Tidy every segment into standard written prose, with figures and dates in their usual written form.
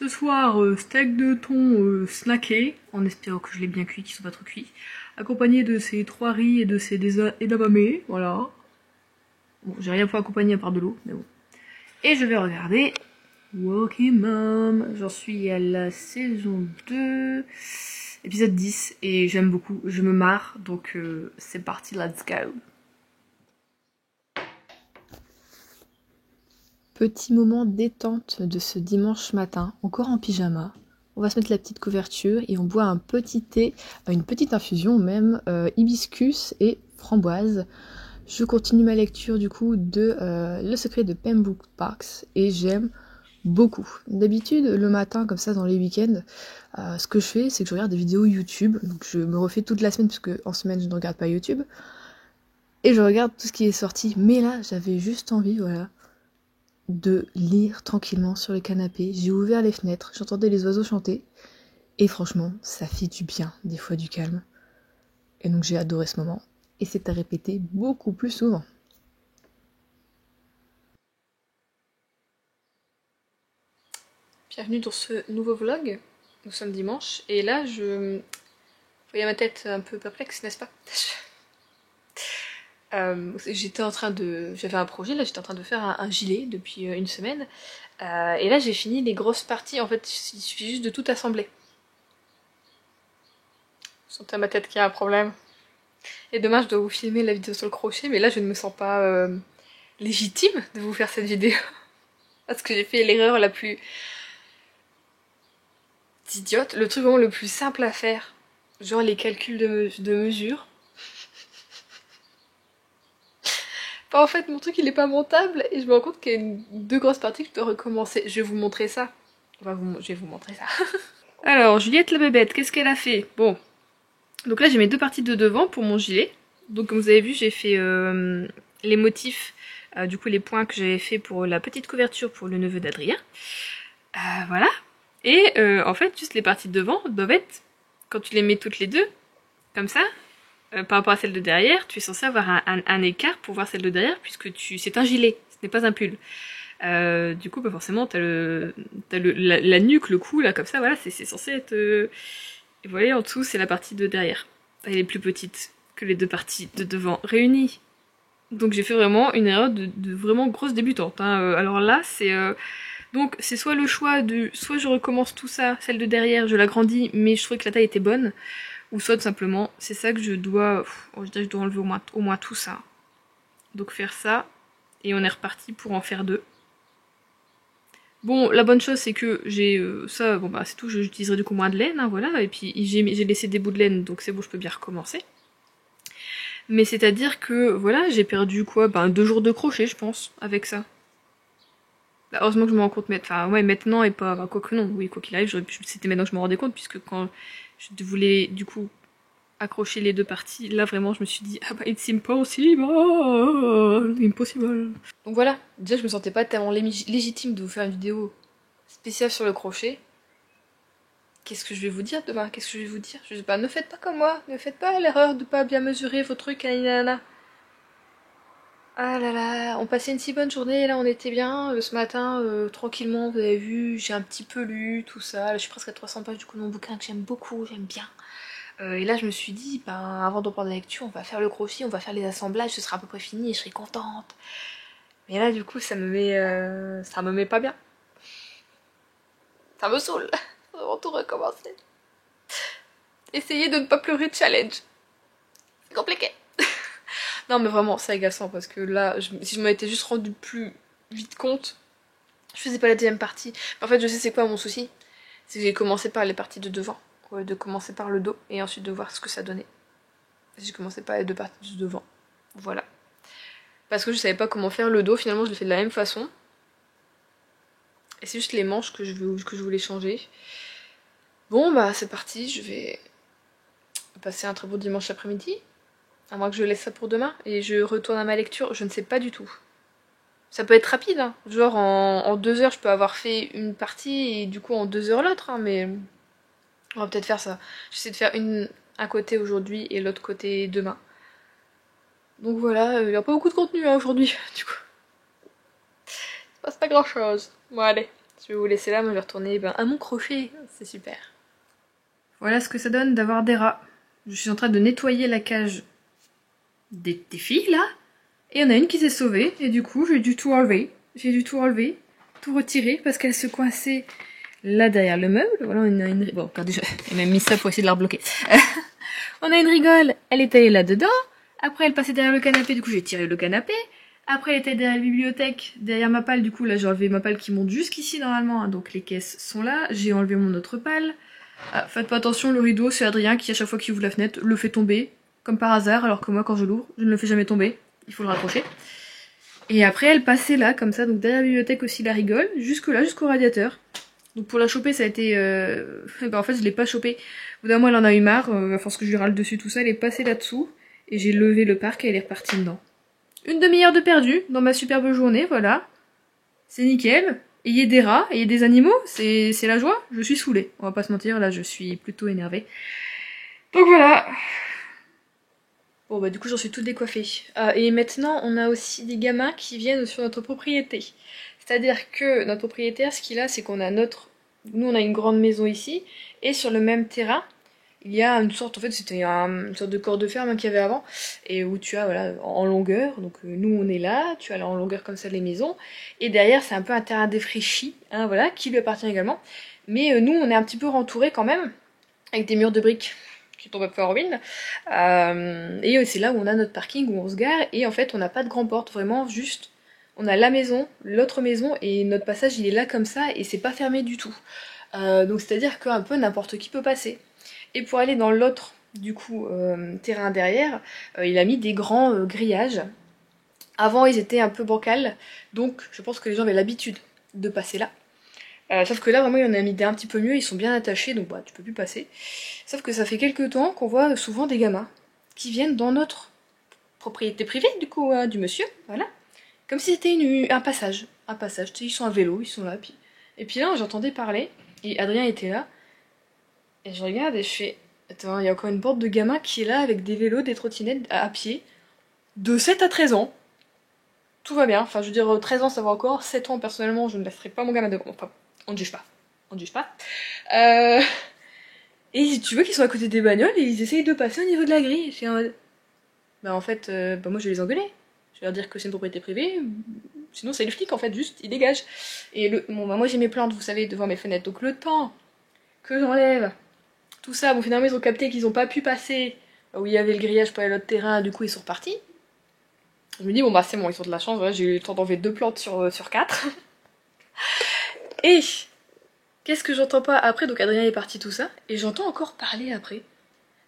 Ce soir, steak de thon snacké, en espérant que je l'ai bien cuit, qu'ils sont pas trop cuits, accompagné de ces 3 riz et de ces edamame, voilà. Bon, j'ai rien pour accompagner à part de l'eau, mais bon. Et je vais regarder Walking Mom. J'en suis à la saison 2, épisode 10, et j'aime beaucoup, je me marre, donc c'est parti, let's go. Petit moment détente de ce dimanche matin, encore en pyjama. On va se mettre la petite couverture et on boit un petit thé, une petite infusion même, hibiscus et framboise. Je continue ma lecture du coup de Le secret de Pembroke Parks et j'aime beaucoup. D'habitude, le matin, comme ça, dans les week-ends, ce que je fais, c'est que je regarde des vidéos YouTube. Donc je me refais toute la semaine, puisque en semaine, je ne regarde pas YouTube. Et je regarde tout ce qui est sorti. Mais là, j'avais juste envie, voilà, de lire tranquillement sur le canapé. J'ai ouvert les fenêtres, j'entendais les oiseaux chanter. Et franchement, ça fait du bien, des fois du calme. Et donc j'ai adoré ce moment. Et c'est à répéter beaucoup plus souvent. Bienvenue dans ce nouveau vlog. Nous sommes dimanche. Et là, vous voyez ma tête un peu perplexe, n'est-ce pas? J'avais un projet, là j'étais en train de faire un gilet depuis une semaine. Et là j'ai fini les grosses parties, en fait il suffit juste de tout assembler. Vous sentez à ma tête qu'il y a un problème. Et demain je dois vous filmer la vidéo sur le crochet, mais là je ne me sens pas légitime de vous faire cette vidéo. Parce que j'ai fait l'erreur la plus idiote, le truc vraiment le plus simple à faire. Genre les calculs de mesure. En fait, mon truc il est pas montable et je me rends compte qu'il y a deux grosses parties que je dois recommencer. Je vais vous montrer ça. Je vais vous montrer ça. Alors, Juliette la bébête, qu'est-ce qu'elle a fait? Bon, donc là j'ai mes deux parties de devant pour mon gilet. Donc comme vous avez vu, j'ai fait les motifs, du coup les points que j'avais fait pour la petite couverture pour le neveu d'Adrien. Voilà. Et en fait, juste les parties de devant doivent être, quand tu les mets toutes les deux, comme ça, par rapport à celle de derrière, tu es censé avoir un écart pour voir celle de derrière, puisque c'est un gilet, ce n'est pas un pull. Du coup, bah forcément, t'as la nuque, le cou, là, comme ça, voilà, c'est censé être... Et vous voyez, en dessous, c'est la partie de derrière. Elle est plus petite que les deux parties de devant réunies. Donc j'ai fait vraiment une erreur de vraiment grosse débutante. Hein. Alors là, c'est... Donc c'est soit le choix de... Soit je recommence tout ça, celle de derrière, je l'agrandis, mais je trouvais que la taille était bonne. Ou soit tout simplement, c'est ça que je dois... je dirais que je dois enlever au moins tout ça. Donc faire ça, et on est reparti pour en faire deux. Bon, la bonne chose c'est que j'ai ça, bon bah c'est tout, j'utiliserai du coup moins de laine, hein, voilà. Et puis j'ai laissé des bouts de laine, donc c'est bon, je peux bien recommencer. Mais c'est-à-dire que, voilà, j'ai perdu quoi, 2 jours de crochet, je pense, avec ça. Bah, heureusement que je me rends compte, enfin ouais, maintenant et pas, quoi que non, oui, quoi qu'il arrive, c'était maintenant que je me rendais compte, puisque quand je voulais du coup accrocher les deux parties, là vraiment je me suis dit ah bah it's impossible, impossible. Donc voilà, déjà je me sentais pas tellement légitime de vous faire une vidéo spéciale sur le crochet. Qu'est-ce que je vais vous dire demain? Qu'est-ce que je vais vous dire? Je sais pas, ne faites pas comme moi, ne faites pas l'erreur de pas bien mesurer vos trucs, nanana. Ah là là, on passait une si bonne journée, là on était bien, ce matin, tranquillement, vous avez vu, j'ai un petit peu lu, tout ça, là je suis presque à 300 pages du coup de mon bouquin que j'aime beaucoup, j'aime bien. Et là je me suis dit, avant de reprendre la lecture, on va faire le crochet, on va faire les assemblages, ce sera à peu près fini et je serai contente. Mais là du coup ça me met pas bien. Ça me saoule, on va tout recommencer. Essayez de ne pas pleurer challenge. C'est compliqué. Non mais vraiment c'est agaçant parce que là, si je m'étais juste rendu plus vite compte, je faisais pas la deuxième partie. En fait je sais c'est quoi mon souci, c'est que j'ai commencé par les parties de devant, de commencer par le dos et ensuite de voir ce que ça donnait. J'ai commencé par les deux parties de devant, voilà. Parce que je savais pas comment faire le dos, finalement je le fais de la même façon. Et c'est juste les manches que je voulais changer. Bon bah c'est parti, je vais passer un très beau dimanche après-midi. À moins que je laisse ça pour demain et je retourne à ma lecture, je ne sais pas du tout. Ça peut être rapide, hein. Genre en 2 heures je peux avoir fait une partie et du coup en 2 heures l'autre, hein, mais on va peut-être faire ça. J'essaie de faire un côté aujourd'hui et l'autre côté demain. Donc voilà, il n'y a pas beaucoup de contenu hein, aujourd'hui, du coup. Il se passe pas grand chose. Bon allez, Je vais vous laisser là, moi je vais retourner à mon crochet, c'est super. Voilà ce que ça donne d'avoir des rats. Je suis en train de nettoyer la cage des filles là, et il y en a une qui s'est sauvée, et du coup j'ai dû tout enlever. Tout retirer, parce qu'elle se coinçait là derrière le meuble. Voilà, on a une... Bon, regardez, j'ai même mis ça pour essayer de la rebloquer. On a une rigole, elle est allée là-dedans. Après, elle passait derrière le canapé, du coup j'ai tiré le canapé. Après, elle était derrière la bibliothèque, derrière ma palle, du coup là j'ai enlevé ma palle qui monte jusqu'ici normalement, hein, donc les caisses sont là. J'ai enlevé mon autre palle. Ah, faites pas attention, le rideau, c'est Adrien qui à chaque fois qu'il ouvre la fenêtre le fait tomber, comme par hasard, alors que moi quand je l'ouvre, je ne le fais jamais tomber. Il faut le raccrocher. Et après, elle passait là, comme ça, donc derrière la bibliothèque aussi la rigole, jusque là, jusqu'au radiateur. Donc pour la choper, ça a été... en fait, je l'ai pas chopée. Au bout d'un moment, elle en a eu marre, à force que je lui râle dessus, tout ça, elle est passée là-dessous. Et j'ai levé le parc et elle est repartie dedans. Une demi-heure de perdu dans ma superbe journée, voilà. C'est nickel. Ayez des rats, ayez des animaux, c'est la joie. Je suis saoulée, on va pas se mentir, là je suis plutôt énervée. Donc voilà. Bon bah du coup j'en suis toute décoiffée. Et maintenant on a aussi des gamins qui viennent sur notre propriété. C'est-à-dire que notre propriétaire, ce qu'il a, c'est qu'on a notre... Nous on a une grande maison ici, et sur le même terrain, il y a une sorte, en fait c'était une sorte de corps de ferme qu'il y avait avant, et où tu as voilà en longueur, donc nous on est là, tu as là en longueur comme ça les maisons, et derrière c'est un peu un terrain défraîchi, hein, voilà, qui lui appartient également, mais nous on est un petit peu entouré quand même, avec des murs de briques qui tombent un peu en ruine, et c'est là où on a notre parking, où on se gare, et en fait on n'a pas de grande porte, vraiment juste, on a la maison, l'autre maison, et notre passage il est là comme ça, et c'est pas fermé du tout. Donc c'est à dire qu'un peu n'importe qui peut passer. Et pour aller dans l'autre, du coup, terrain derrière, il a mis des grands grillages. Avant, ils étaient un peu bancals, donc je pense que les gens avaient l'habitude de passer là. Sauf que là, vraiment, il en a mis des un petit peu mieux, ils sont bien attachés, donc bah, tu peux plus passer. Sauf que ça fait quelques temps qu'on voit souvent des gamins qui viennent dans notre propriété privée, du coup, du monsieur, voilà. Comme si c'était un passage. Un passage, tu sais, ils sont à vélo, ils sont là, puis... Et puis là, j'entendais parler, et Adrien était là, et je regarde et je fais... Attends, il y a encore une bande de gamins qui est là avec des vélos, des trottinettes à pied, de 7 à 13 ans. Tout va bien, enfin je veux dire 13 ans ça va encore, 7 ans personnellement je ne laisserai pas mon gamin de... Enfin, on ne juge pas. On ne juge pas. Et si tu veux qu'ils sont à côté des bagnoles et ils essayent de passer au niveau de la grille. Je suis en mode... Bah en fait, moi je vais les engueuler. Je vais leur dire que c'est une propriété privée, sinon c'est le flic en fait, juste, ils dégagent. Et bon bah moi j'ai mes plantes, vous savez, devant mes fenêtres, donc le temps que j'enlève tout ça, bon finalement ils ont capté qu'ils ont pas pu passer où il y avait le grillage pour aller à l'autre terrain, du coup ils sont repartis. Je me dis bon bah c'est bon, ils ont de la chance, voilà, j'ai eu le temps d'enlever 2 plantes sur 4. Et qu'est-ce que j'entends pas après, donc Adrien est parti tout ça, et j'entends encore parler après.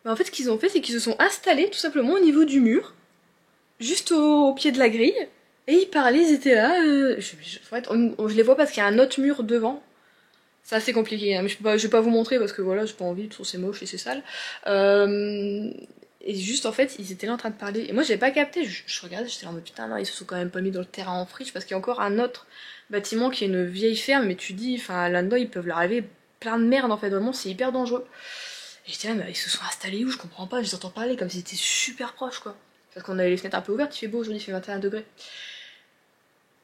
Mais en fait ce qu'ils ont fait c'est qu'ils se sont installés tout simplement au niveau du mur, juste au pied de la grille, et ils parlaient, ils étaient là, en fait, je les vois parce qu'il y a un autre mur devant. C'est assez compliqué, hein, mais je vais pas vous montrer parce que voilà, j'ai pas envie, tout c'est moche et c'est sale. Et juste en fait, ils étaient là en train de parler. Et moi j'avais pas capté, je regardais, j'étais là en mode putain, non, ils se sont quand même pas mis dans le terrain en friche parce qu'il y a encore un autre bâtiment qui est une vieille ferme, mais tu dis, enfin là-dedans ils peuvent leur arriver plein de merde en fait, vraiment c'est hyper dangereux. Et j'étais là, mais ils se sont installés où? Je comprends pas, je les entends parler comme s'ils étaient super proches quoi. Parce qu'on avait les fenêtres un peu ouvertes, il fait beau aujourd'hui, il fait 21 degrés.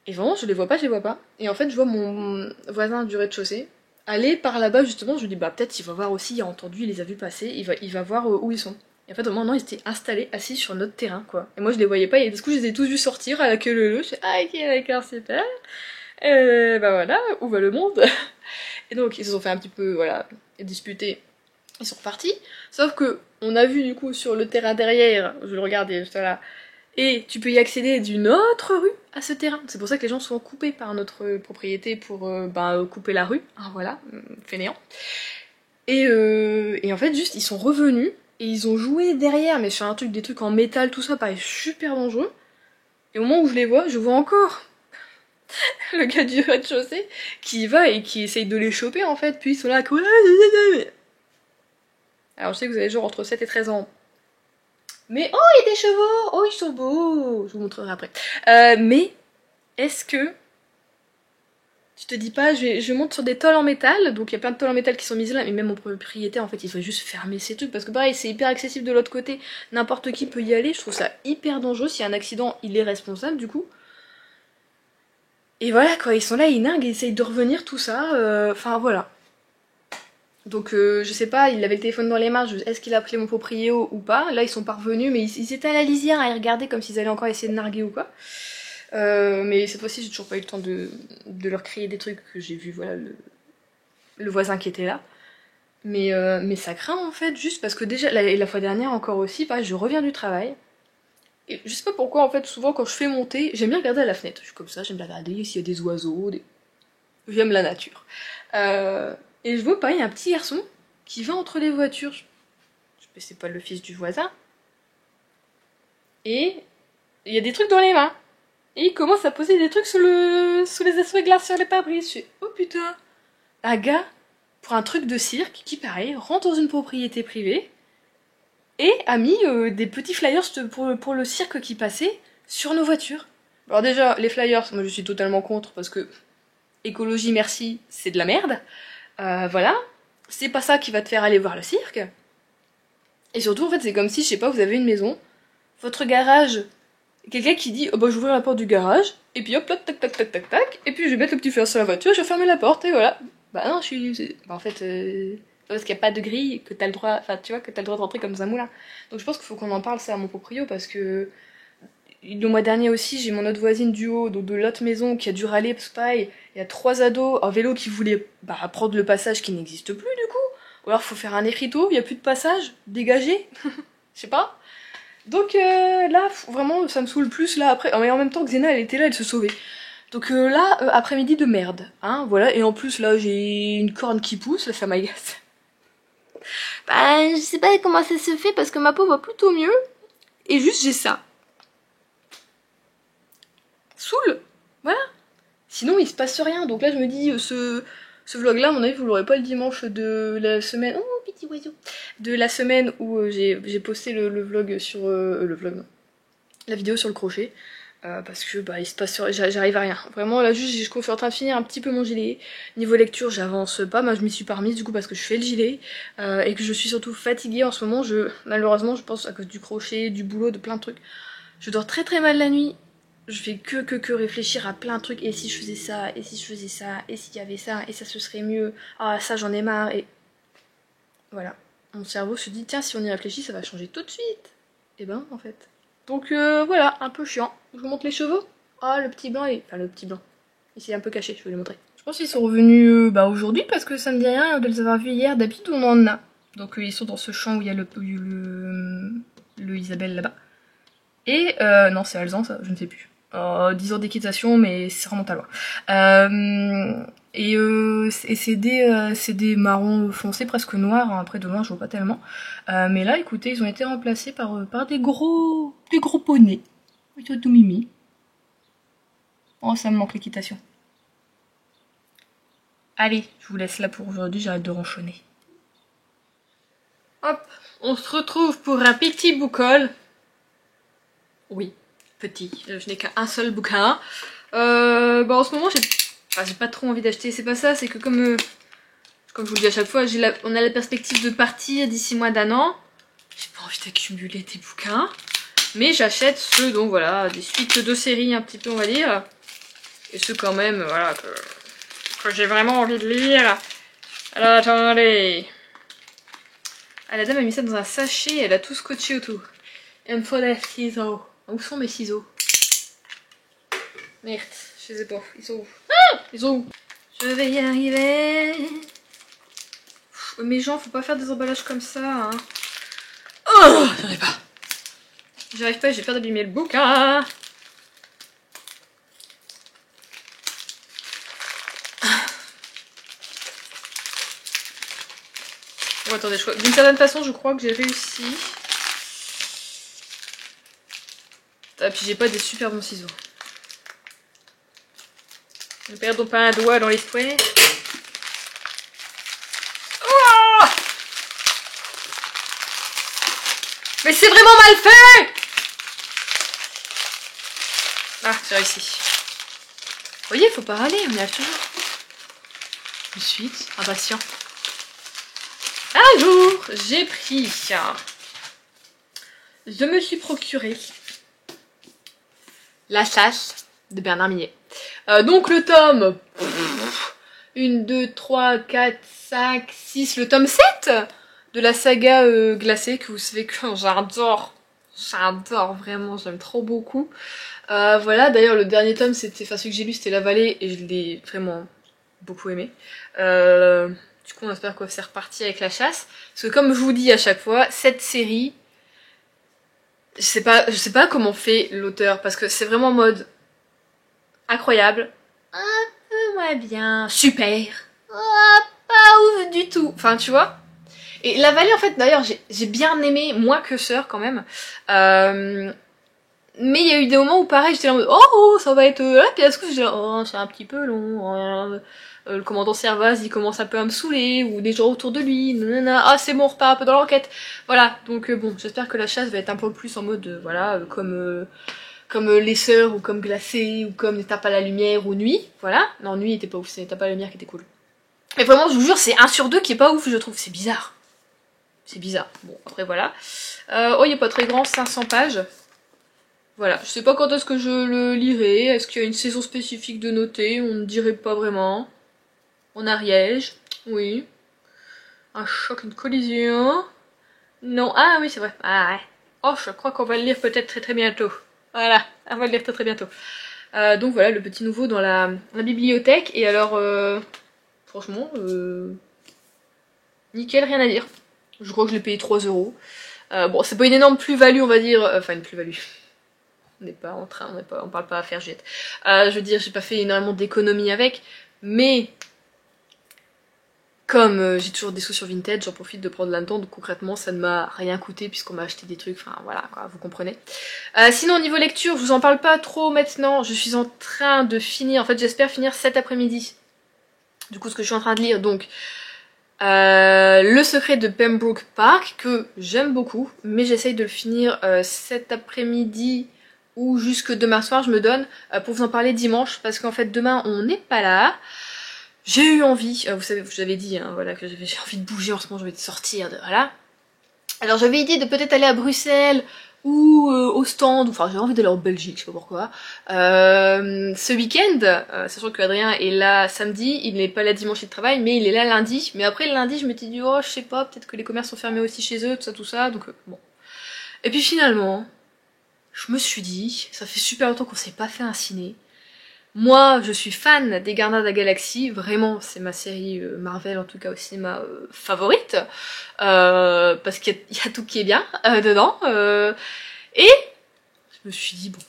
Et vraiment, je les vois pas, je les vois pas. Et en fait, je vois mon voisin du rez-de-chaussée aller par là-bas justement, je me dis bah peut-être il va voir aussi, il a entendu, il les a vus passer, il va voir où ils sont. Et en fait vraiment non, ils étaient installés, assis sur notre terrain quoi. Et moi je les voyais pas, et du coup je les ai tous vus sortir à la queue leu leu, je fais ah ok d'accord super. Bah voilà, où va le monde? Et donc ils se sont fait un petit peu voilà, disputer, ils sont repartis. Sauf que on a vu du coup sur le terrain derrière, je le regardais juste là, et tu peux y accéder d'une autre rue à ce terrain. C'est pour ça que les gens sont coupés par notre propriété pour couper la rue. Ah voilà, fainéant. Et en fait, juste, ils sont revenus et ils ont joué derrière, mais sur des trucs en métal, tout ça, pareil, super dangereux. Et au moment où je les vois, je vois encore le gars du rez-de-chaussée qui y va et qui essaye de les choper en fait, puis ils sont là, quoi. Alors je sais que vous avez genre entre 7 et 13 ans. Mais oh, il y a des chevaux! Oh, ils sont beaux! Je vous montrerai après. Mais est-ce que tu te dis pas, je monte sur des tôles en métal, donc il y a plein de tôles en métal qui sont mises là, mais même mon propriétaire en fait il faut juste fermer ses trucs parce que pareil c'est hyper accessible de l'autre côté, n'importe qui peut y aller, je trouve ça hyper dangereux, s'il y a un accident il est responsable du coup. Et voilà quoi, ils sont là, ils ninguent, ils essayent de revenir, tout ça, enfin voilà. Donc je sais pas, il avait le téléphone dans les mains, est-ce qu'il a appelé mon proprio ou pas? Là ils sont parvenus, mais ils étaient à la lisière à y regarder comme s'ils allaient encore essayer de narguer ou quoi. Mais cette fois-ci j'ai toujours pas eu le temps de leur crier des trucs que j'ai vu, voilà, le voisin qui était là. Mais ça craint en fait, juste parce que déjà, la fois dernière encore aussi, pareil, je reviens du travail. Et je sais pas pourquoi en fait, souvent quand je fais monter, j'aime bien regarder à la fenêtre. Je suis comme ça, j'aime bien regarder s'il y a des oiseaux, j'aime la nature. Et je vois pareil, un petit garçon qui va entre les voitures. C'est pas le fils du voisin. Et il y a des trucs dans les mains. Et il commence à poser des trucs sous les essuie-glaces sur les pare-brises. Je fais, oh putain, un gars, pour un truc de cirque, qui pareil, rentre dans une propriété privée, et a mis des petits flyers pour le cirque qui passait sur nos voitures. Alors déjà, les flyers, moi je suis totalement contre, parce que écologie merci, c'est de la merde. Voilà, c'est pas ça qui va te faire aller voir le cirque. Et surtout, en fait, c'est comme si, je sais pas, vous avez une maison, votre garage, quelqu'un qui dit, oh bah j'ouvre la porte du garage, et puis hop, là, tac, tac, tac, tac, tac, et puis je vais mettre le petit flyer sur la voiture, je vais fermer la porte, et voilà. Bah non, bah en fait, parce qu'il n'y a pas de grille, que t'as le droit, enfin tu vois, que t'as le droit de rentrer comme dans un moulin. Donc je pense qu'il faut qu'on en parle ça à mon proprio, parce que le mois dernier aussi, j'ai mon autre voisine du haut, donc de l'autre maison, qui a dû râler, parce que pareil, il y a 3 ados en vélo qui voulaient prendre le passage qui n'existe plus du coup. Ou alors faut faire un écriteau, il n'y a plus de passage, dégagé, je sais pas. Donc là, vraiment, ça me saoule plus là après. Mais en même temps, Xena, elle était là, elle se sauvait. Donc là, après-midi de merde, hein, voilà. Et en plus, là, j'ai une corne qui pousse, là, ça m'agace. Bah, je sais pas comment ça se fait parce que ma peau va plutôt mieux. Et juste, j'ai ça. Saoule, voilà. Sinon, il se passe rien. Donc là, je me dis, ce vlog-là, à mon avis, vous l'aurez pas le dimanche de la semaine. Oh, petit oiseau. De la semaine où j'ai posté le vlog sur. Le vlog, non. La vidéo sur le crochet. Parce que il se passe j'arrive à rien. Vraiment là juste je suis en train de finir un petit peu mon gilet. Niveau lecture j'avance pas, moi je m'y suis pas remise du coup parce que je fais le gilet et que je suis surtout fatiguée en ce moment. Malheureusement je pense à cause du crochet, du boulot, de plein de trucs. Je dors très très mal la nuit. Je fais que réfléchir à plein de trucs. Et si je faisais ça, et si je faisais ça, et s'il y avait ça, et ça ce serait mieux. Ah ça j'en ai marre et voilà. Mon cerveau se dit tiens si on y réfléchit ça va changer tout de suite. Et ben en fait. Donc voilà, un peu chiant. Je vous montre les chevaux. Ah, le petit blanc, enfin le petit blanc. Il s'est un peu caché, je vais le montrer. Je pense qu'ils sont revenus aujourd'hui parce que ça me dit rien de les avoir vus hier. D'habitude on en a. Donc ils sont dans ce champ où il y a le Isabelle là-bas. Et non c'est Alzan ça, je ne sais plus. 10 heures d'équitation mais ça remonte à loin. Et c'est des marrons foncés, presque noirs, hein. Après de noir je vois pas tellement. Mais là écoutez, ils ont été remplacés par des gros poneys. Ils sont tout mimi. Oh ça me manque l'équitation. Allez, je vous laisse là pour aujourd'hui, j'arrête de ronchonner. Hop, on se retrouve pour un petit boucol. Oui, petit, je n'ai qu'un seul bouquin. En ce moment j'ai pas trop envie d'acheter, c'est pas ça, c'est que comme je vous le dis à chaque fois, on a la perspective de partir d'ici moins d'un an. J'ai pas envie d'accumuler des bouquins. Mais j'achète ceux, donc voilà, des suites de séries un petit peu on va dire. Et ceux quand même, voilà, que j'ai vraiment envie de lire. Alors attendez. Ah, la dame a mis ça dans un sachet, elle a tout scotché autour. Il me faut des ciseaux. Où sont mes ciseaux? Merde, je les ai pas. Ils sont où? Ah, ils sont où? Je vais y arriver. Mes gens, faut pas faire des emballages comme ça. Hein. Oh, j'arrive pas. J'arrive pas, j'ai peur d'abîmer le bouquin. Bon, attendez, d'une certaine façon, je crois que j'ai réussi. Ah, puis j'ai pas des super bons ciseaux. Ne perdons pas un doigt dans l'histoire. Oh, mais c'est vraiment mal fait! Ah, j'ai réussi. Vous voyez, faut pas râler, on y arrive toujours. Je suis impatient. Un jour, j'ai pris... Je me suis procuré la chasse de Bernard Minet. Donc le tome... 1, 2, 3, 4, 5, 6, le tome 7 de la saga glacée, que vous savez que j'adore. J'adore, vraiment, j'aime trop beaucoup. Voilà, d'ailleurs le dernier tome, c'était, enfin celui que j'ai lu, c'était La Vallée, et je l'ai vraiment beaucoup aimé. Du coup on espère que c'est reparti avec la chasse. Parce que comme je vous dis à chaque fois, cette série, je sais pas comment fait l'auteur, parce que c'est vraiment en mode incroyable, un peu moins bien, super, pas ouf du tout, enfin tu vois. Et La Vallée en fait d'ailleurs j'ai bien aimé, moins que Sœur quand même, mais il y a eu des moments où pareil j'étais en mode oh ça va être là, puis à ce coup j'étais oh c'est un petit peu long, le commandant Servaz il commence un peu à me saouler, ou des gens autour de lui, nanana, ah c'est bon on repart un peu dans l'enquête, voilà, donc bon j'espère que la chasse va être un peu plus en mode voilà comme Les Sœurs, ou comme Glacé, ou comme N'éteins pas la lumière, ou Nuit, voilà. Non, Nuit était pas ouf, c'est N'éteins pas la lumière qui était cool. Mais vraiment, je vous jure, c'est 1 sur 2 qui est pas ouf, je trouve, c'est bizarre. C'est bizarre. Bon, après voilà. Oh, il est pas très grand, 500 pages. Voilà, je sais pas quand est-ce que je le lirai, est-ce qu'il y a une saison spécifique de noter, on ne dirait pas vraiment. En Ariège, oui. Un choc, une collision. Non, ah oui, c'est vrai. Ah ouais. Oh, je crois qu'on va le lire peut-être très très bientôt. Voilà, on va le lire très très bientôt. Donc voilà, le petit nouveau dans la bibliothèque. Et alors, franchement, nickel, rien à dire. Je crois que je l'ai payé 3 euros. Bon, c'est pas une énorme plus-value, on va dire. Enfin, une plus-value. On n'est pas en train, on parle pas à faire jette. Je veux dire, j'ai pas fait énormément d'économies avec. Mais comme j'ai toujours des sous sur Vinted, j'en profite de prendre là-dedans, donc concrètement ça ne m'a rien coûté puisqu'on m'a acheté des trucs, enfin voilà quoi, vous comprenez. Sinon au niveau lecture, je vous en parle pas trop maintenant, je suis en train de finir, en fait j'espère finir cet après-midi. Du coup ce que je suis en train de lire, donc Le secret de Pembroke Park, que j'aime beaucoup, mais j'essaye de le finir cet après-midi ou jusque demain soir je me donne, pour vous en parler dimanche, parce qu'en fait demain on n'est pas là. J'ai eu envie, vous savez, je vous avais dit, hein, voilà, que j'ai envie de bouger en ce moment, j'ai envie de sortir, voilà. Alors j'avais idée de peut-être aller à Bruxelles ou au stand, enfin j'ai envie d'aller en Belgique, je sais pas pourquoi. Ce week-end, sachant que Adrien est là samedi, il n'est pas là dimanche il travaille, mais il est là lundi. Mais après le lundi, je m'étais dit oh je sais pas, peut-être que les commerces sont fermés aussi chez eux, tout ça, donc bon. Et puis finalement, je me suis dit, ça fait super longtemps qu'on s'est pas fait un ciné. Moi, je suis fan des Gardiens de la Galaxie, vraiment, c'est ma série Marvel, en tout cas au cinéma, favorite, parce qu'il y a tout qui est bien dedans, et je me suis dit, bon,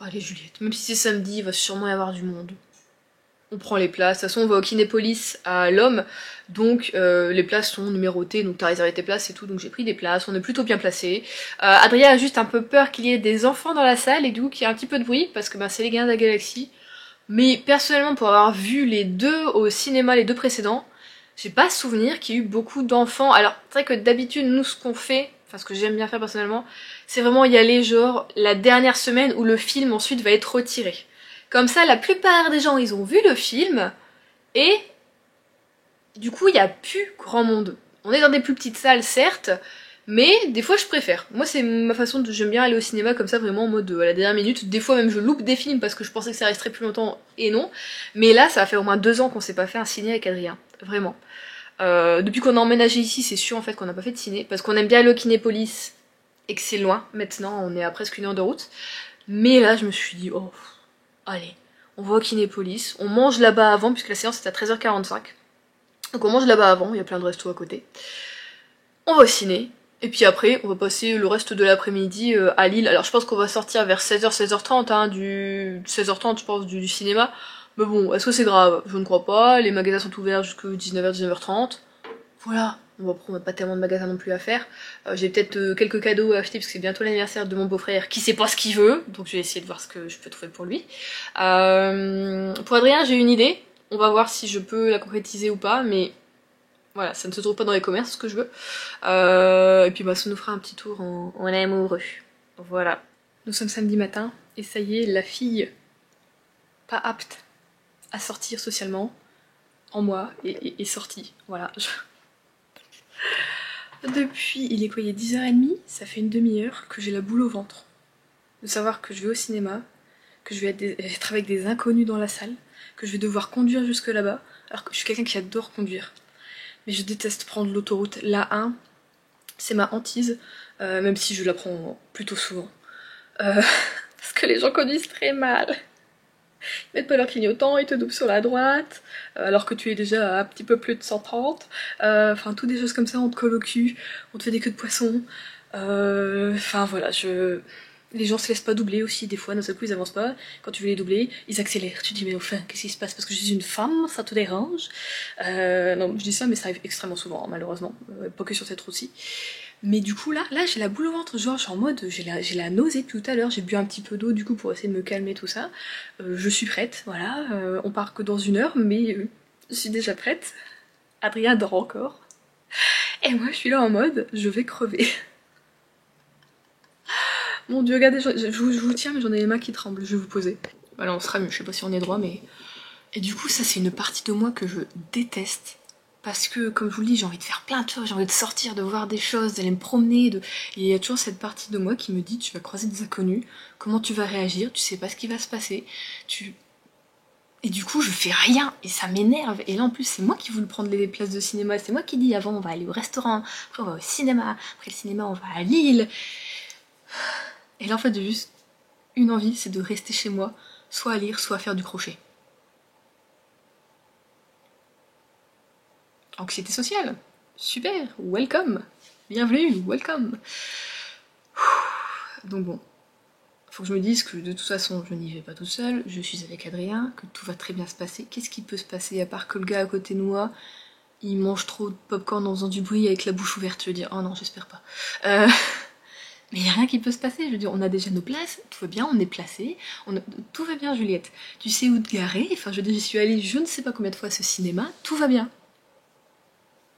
allez Juliette, même si c'est samedi, il va sûrement y avoir du monde. On prend les places, de toute façon on va au Kinépolis à l'Homme, donc les places sont numérotées, donc t'as réservé tes places et tout, donc j'ai pris des places, on est plutôt bien placés. Adrien a juste un peu peur qu'il y ait des enfants dans la salle et du coup qu'il y ait un petit peu de bruit, parce que c'est les Gardiens de la Galaxie. Mais personnellement, pour avoir vu les deux au cinéma, les deux précédents, j'ai pas souvenir qu'il y ait eu beaucoup d'enfants. Alors, c'est vrai que d'habitude, nous, ce qu'on fait, enfin ce que j'aime bien faire personnellement, c'est vraiment y aller genre la dernière semaine où le film ensuite va être retiré. Comme ça, la plupart des gens, ils ont vu le film, et du coup, il y a plus grand monde. On est dans des plus petites salles, certes, mais des fois je préfère. Moi c'est ma façon de... J'aime bien aller au cinéma comme ça vraiment en mode à la dernière minute. Des fois même je loupe des films parce que je pensais que ça resterait plus longtemps et non. Mais là ça va faire au moins 2 ans qu'on s'est pas fait un ciné avec Adrien. Vraiment. Depuis qu'on a emménagé ici c'est sûr en fait qu'on n'a pas fait de ciné. Parce qu'on aime bien aller au Kinépolis et que c'est loin. Maintenant on est à presque 1 heure de route. Mais là je me suis dit oh allez on va au Kinépolis. On mange là-bas avant puisque la séance est à 13h45. Donc on mange là-bas avant, il y a plein de restos à côté. On va au ciné. Et puis après, on va passer le reste de l'après-midi à Lille. Alors je pense qu'on va sortir vers 16h, 16h30, hein, du 16h30 je pense du cinéma. Mais bon, est-ce que c'est grave? Je ne crois pas. Les magasins sont ouverts jusqu'à 19h, 19h30. Voilà, on n'a pas tellement de magasins non plus à faire. J'ai peut-être quelques cadeaux à acheter parce que c'est bientôt l'anniversaire de mon beau-frère qui sait pas ce qu'il veut. Donc je vais essayer de voir ce que je peux trouver pour lui. Pour Adrien, j'ai une idée. On va voir si je peux la concrétiser ou pas, mais... Voilà, ça ne se trouve pas dans les commerces, ce que je veux. Et puis bah, ça nous fera un petit tour en amoureux. Voilà. Nous sommes samedi matin, et ça y est, la fille pas apte à sortir socialement, en moi, est sortie. Voilà. Depuis, il est quoi, il est 10h30, ça fait une demi-heure que j'ai la boule au ventre. De savoir que je vais au cinéma, que je vais être avec des inconnus dans la salle, que je vais devoir conduire jusque là-bas, alors que je suis quelqu'un qui adore conduire. Mais je déteste prendre l'autoroute. La 1, c'est ma hantise, même si je la prends plutôt souvent. Parce que les gens conduisent très mal. Ils mettent pas leur clignotant, ils te doublent sur la droite, alors que tu es déjà à un petit peu plus de 130. Enfin, tout des choses comme ça, on te colle au cul, on te fait des queues de poisson. Enfin voilà, les gens se laissent pas doubler aussi, des fois, d'un seul coup ils avancent pas. Quand tu veux les doubler, ils accélèrent. Tu te dis, mais enfin, qu'est-ce qui se passe? Parce que je suis une femme, ça te dérange? Non, je dis ça, mais ça arrive extrêmement souvent, hein, malheureusement. Pas que sur cette route aussi. Mais du coup là j'ai la boule au ventre, genre je suis en mode, j'ai la nausée depuis tout à l'heure, j'ai bu un petit peu d'eau du coup pour essayer de me calmer tout ça. Je suis prête, voilà, on part que dans 1 heure, mais je suis déjà prête. Adrien dort encore. Et moi je suis là en mode, je vais crever. Mon dieu, regardez, je vous tiens mais j'en ai les mains qui tremblent, je vais vous poser. Voilà, on sera mieux, je sais pas si on est droit mais... Et du coup ça c'est une partie de moi que je déteste. Parce que, comme je vous le dis, j'ai envie de faire plein de choses, j'ai envie de sortir, de voir des choses, d'aller me promener. Et il y a toujours cette partie de moi qui me dit, tu vas croiser des inconnus, comment tu vas réagir, tu sais pas ce qui va se passer. Et du coup, je fais rien, et ça m'énerve. Et là, en plus, c'est moi qui voulais prendre les places de cinéma, c'est moi qui dis, avant, on va aller au restaurant, après on va au cinéma, après le cinéma, on va à Lille. Et là, en fait, j'ai juste une envie, c'est de rester chez moi, soit à lire, soit à faire du crochet. Anxiété sociale, super, welcome, bienvenue, welcome. Donc bon, faut que je me dise que de toute façon je n'y vais pas toute seule, je suis avec Adrien, que tout va très bien se passer. Qu'est-ce qui peut se passer à part que le gars à côté de moi, il mange trop de popcorn en faisant du bruit avec la bouche ouverte, je veux dire, oh non j'espère pas. Mais il n'y a rien qui peut se passer, je veux dire, on a déjà nos places, tout va bien, on est placés, tout va bien Juliette. Tu sais où te garer, enfin je veux dire, j'y suis allée je ne sais pas combien de fois à ce cinéma, tout va bien.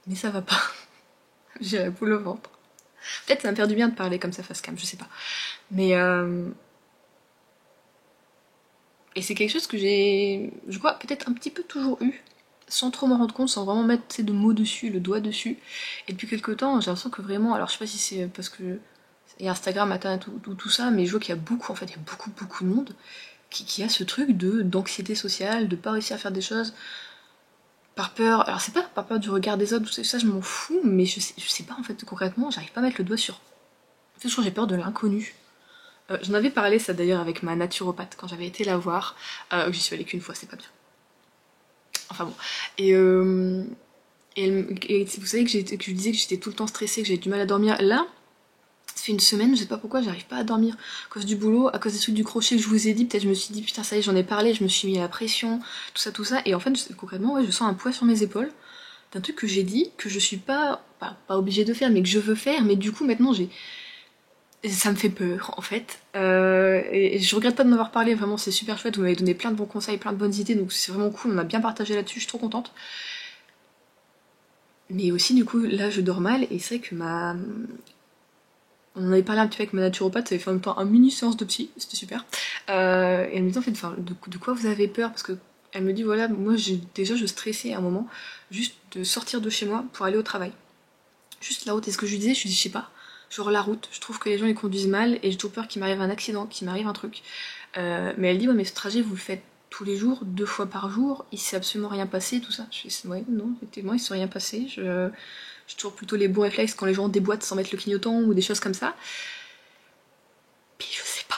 Mais ça va pas. J'ai la boule au ventre. Peut-être ça va me faire du bien de parler comme ça face cam, je sais pas. Mais et c'est quelque chose que j'ai, je crois, peut-être un petit peu toujours eu, sans trop m'en rendre compte, sans vraiment mettre de mots dessus, le doigt dessus. Et depuis quelques temps, j'ai l'impression que vraiment, alors je sais pas si c'est parce que il y a Instagram, Internet, tout ça, mais je vois qu'il y a beaucoup, en fait, il y a beaucoup de monde qui a ce truc d'anxiété sociale, de pas réussir à faire des choses par peur, alors c'est pas par peur du regard des autres, tout ça je m'en fous, mais je sais pas en fait concrètement, j'arrive pas à mettre le doigt sur. En fait, je crois que j'ai peur de l'inconnu. J'en avais parlé ça d'ailleurs avec ma naturopathe quand j'avais été la voir, j'y suis allée qu'une fois, c'est pas bien. Enfin bon. Et vous savez que je disais que j'étais tout le temps stressée, que j'avais du mal à dormir. Là, ça fait 1 semaine, je sais pas pourquoi, j'arrive pas à dormir à cause du boulot, à cause des trucs du crochet que je vous ai dit. Peut-être je me suis dit, putain, ça y est, j'en ai parlé, je me suis mis à la pression, tout ça. Et en fait, concrètement, ouais, je sens un poids sur mes épaules d'un truc que j'ai dit, que je suis pas obligée de faire, mais que je veux faire. Mais du coup, maintenant, ça me fait peur, en fait. Et je regrette pas de m'avoir parlé, vraiment, c'est super chouette. Vous m'avez donné plein de bons conseils, plein de bonnes idées, donc c'est vraiment cool. On a bien partagé là-dessus, je suis trop contente. Mais aussi, du coup, là, je dors mal, et c'est vrai que on en avait parlé un petit peu avec ma naturopathe, ça avait fait en même temps un mini séance de psy, c'était super. Et elle me dit en fait, de quoi vous avez peur? Parce que elle me dit voilà, moi je stressais à un moment, juste de sortir de chez moi pour aller au travail. Juste la route, et ce que je lui disais, je lui dis je sais pas, genre la route, je trouve que les gens ils conduisent mal et j'ai trop peur qu'il m'arrive un accident, qu'il m'arrive un truc. Mais elle dit ouais mais ce trajet vous le faites tous les jours, 2 fois par jour, il s'est absolument rien passé, tout ça. Je dis ouais non, effectivement il s'est rien passé, j'ai toujours plutôt les bons réflexes quand les gens déboîtent sans mettre le clignotant ou des choses comme ça. Puis je sais pas.